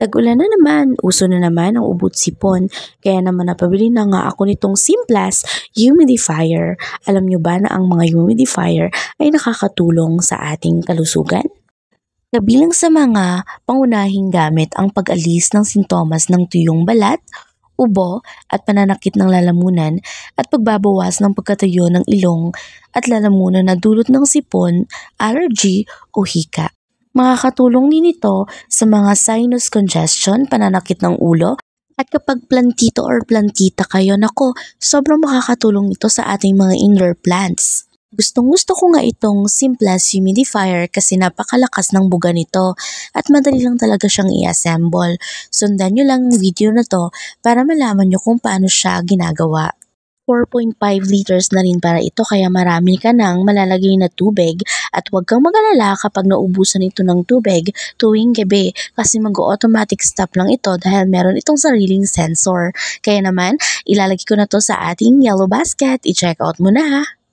Tag-ulan na naman, uso na naman ang ubot sipon. Kaya naman napabili na nga ako nitong Simplas humidifier. Alam nyo ba na ang mga humidifier ay nakakatulong sa ating kalusugan? Kabilang sa mga pangunahing gamit ang pag-alis ng sintomas ng tuyong balat, ubo at pananakit ng lalamunan at pagbabawas ng pagkatayo ng ilong at lalamunan na dulot ng sipon, allergy o hika. Makakatulong din ito sa mga sinus congestion, pananakit ng ulo, at kapag plantito or plantita kayo, nako, sobrang makakatulong ito sa ating mga indoor plants. Gustong-gusto ko nga itong Simplas humidifier kasi napakalakas ng buga nito at madali lang talaga siyang i-assemble. Sundan nyo lang ang video na to para malaman nyo kung paano siya ginagawa. 4.5 liters na rin para ito kaya marami ka nang malalagay na tubig at huwag kang mag-alala kapag naubusan ito ng tubig tuwing gabi kasi mag-automatic stop lang ito dahil meron itong sariling sensor. Kaya naman, ilalagay ko na to sa ating yellow basket. I-check out mo na ha!